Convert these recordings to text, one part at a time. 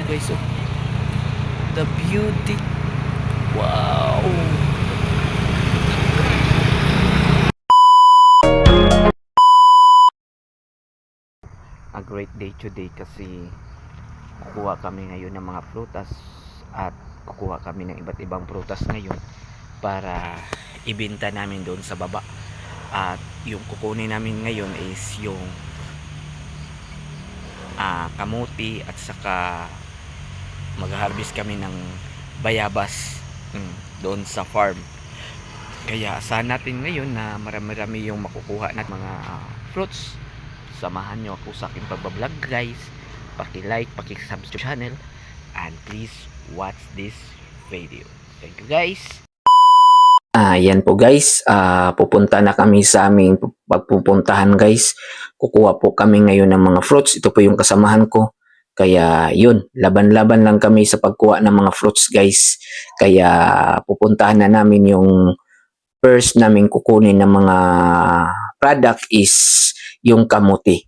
guys, oh. The beauty. Wow. A great day today kasi kukuha kami ngayon ng mga prutas at kukuha kami ng iba't ibang prutas ngayon para ibenta namin doon sa baba. At yung kukunin namin ngayon is yung kamuti at saka mag-harvest kami ng bayabas doon sa farm. Kaya asahan natin ngayon na marami-rami yung makukuha natin mga fruits. Samahan nyo ako sa aking pagbablog guys. Paki-like, paki-subscribe channel, and please watch this video. Thank you guys. Yan po guys, pupunta na kami sa aming pagpupuntahan guys. Kukuha po kami ngayon ng mga fruits. Ito po yung kasamahan ko. Kaya yun, laban-laban lang kami sa pagkuha ng mga fruits guys. Kaya pupuntahan na namin yung first namin kukunin ng mga product is yung kamuti.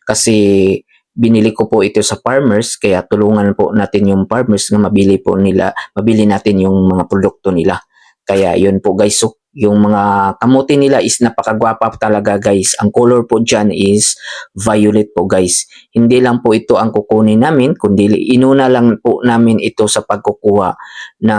Kasi binili ko po ito sa farmers, kaya tulungan po natin yung farmers na mabili natin yung mga produkto nila. Kaya yun po guys, so yung mga kamuti nila is napakagwapa talaga guys. Ang color po dyan is violet po guys. Hindi lang po ito ang kukunin namin, kundi inuna lang po namin ito sa pagkukuha na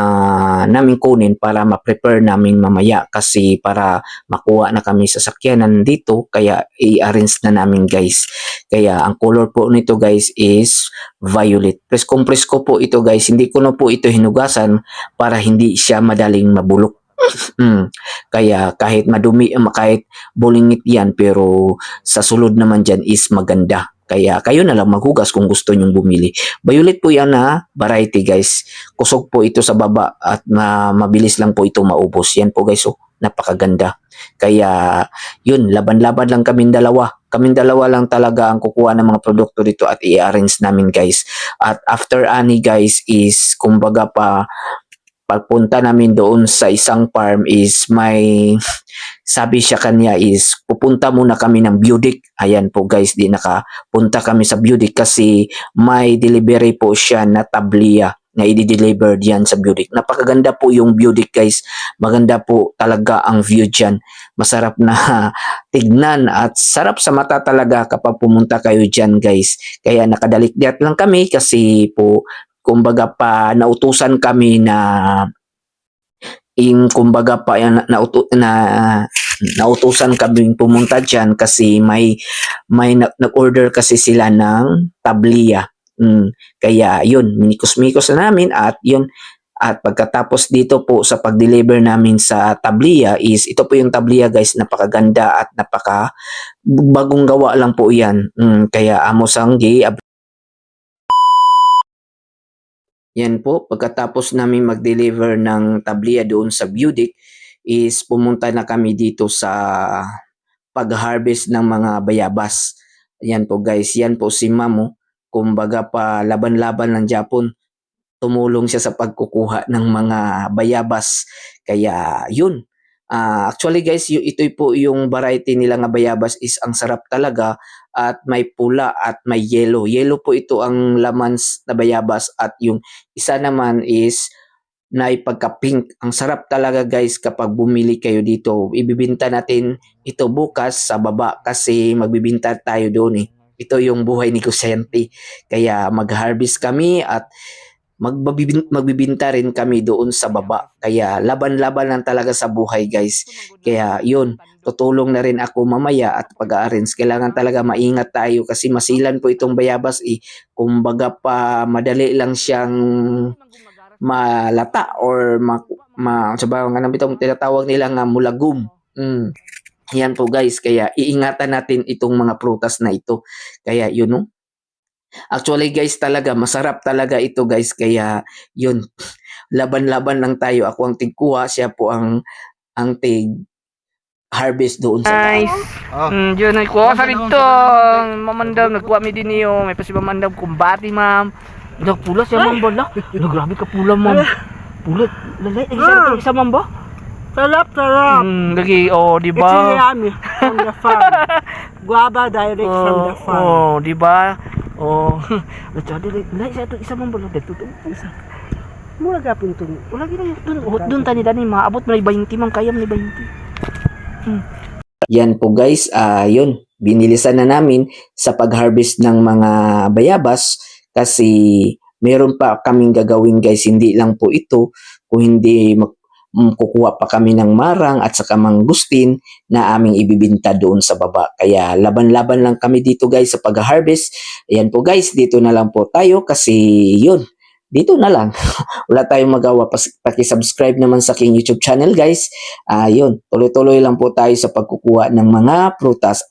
namin kunin para ma-prepare namin mamaya kasi para makuha na kami sa sakyanan dito, kaya i-arrange na namin guys. Kaya ang color po nito guys is violet. Preskong presko po ito guys, hindi ko na po ito hinugasan para hindi siya madaling mabulok. Kaya kahit madumi, kahit bulingit yan, pero sa sulod naman dyan is maganda. Kaya kayo na lang maghugas kung gusto nyong bumili. Violet po yan na variety guys. Kusog po ito sa baba at mabilis lang po ito maubos. Yan po guys, oh, napakaganda. Kaya yun, laban-laban lang kaming dalawa. Kaming dalawa lang talaga ang kukuha ng mga produkto dito at i-arrange namin guys. At after ani guys is kumbaga pagpunta namin doon sa isang farm is may sabi siya kanya is pupunta muna kami ng Budik. Ayan po guys, di nakapunta kami sa Budik kasi may delivery po siya na tablia na i-deliver diyan sa Budik. Napakaganda po yung Budik guys. Maganda po talaga ang view diyan. Masarap na tignan at sarap sa mata talaga kapag pumunta kayo diyan guys. Kaya nakadalikdiat lang kami kasi po kumbaga pa nautusan kami na nautusan kami pumunta diyan kasi may nag-order kasi sila ng tablia. Kaya yun, minikos-mikos na namin at yun. At pagkatapos dito po sa pag-deliver namin sa tablia is ito po yung tablia guys, napakaganda at napaka bagong gawa lang po yan. Kaya amosanggi. Yan po, pagkatapos namin mag-deliver ng tablia doon sa Budik is pumunta na kami dito sa pag-harvest ng mga bayabas. Yan po guys, yan po si Mamo. Kumbaga pa laban-laban ng Japon. Tumulong siya sa pagkukuha ng mga bayabas. Kaya yun. Actually guys, ito po yung variety nila nga bayabas is ang sarap talaga at may pula at may yellow. Yellow po ito ang laman na bayabas at yung isa naman is na pagka-pink. Ang sarap talaga guys kapag bumili kayo dito. Ibibinta natin ito bukas sa baba kasi magbibinta tayo doon eh. Ito yung buhay negosyante. Kaya mag-harvest kami at magbibinta rin kami doon sa baba. Kaya laban-laban lang talaga sa buhay guys. Kaya yun, tutulong na rin ako mamaya at pag-arrange. Kailangan talaga maingat tayo kasi masilan po itong bayabas eh. Kumbaga pa madali lang siyang malata or itong tinatawag nila nga mulagum. Yan po guys, kaya iingatan natin itong mga prutas na ito. Kaya yun no. Actually guys talaga masarap talaga ito guys, kaya yun, laban-laban lang tayo. Ako ang tigkuha, siya po ang tig harvest doon sa taas. Nice. Diyan ay kuha sa dito. Mamandam nagkuha mi din niyo. May pa si mamandam kumbati ma'am. Nagpula siya ma'am bala. Grabe ka pula ma'am. Pula lalay lagi sa ma'am ba? Sarap. Lagi di It's ba? yummy from the farm. Guava direct from the farm. Di ba? Oh, lechado lain sa ito isa man bala dito to. Isa. Mura gapon itong Wala gina doon tani dani maabot man 20 man kayam ni 20. Yan po guys, yun, binilisan na namin sa pag-harvest ng mga bayabas kasi meron pa kaming gagawin guys, hindi lang po ito, kung hindi kukuha pa kami ng marang at saka mangustin na aming ibibinta doon sa baba. Kaya laban-laban lang kami dito guys sa pag-harvest. Ayan po guys, dito na lang po tayo kasi yun, dito na lang. Wala tayong magawa. Paki-subscribe naman sa aking YouTube channel guys. Yun, tuloy-tuloy lang po tayo sa pagkukuha ng mga prutas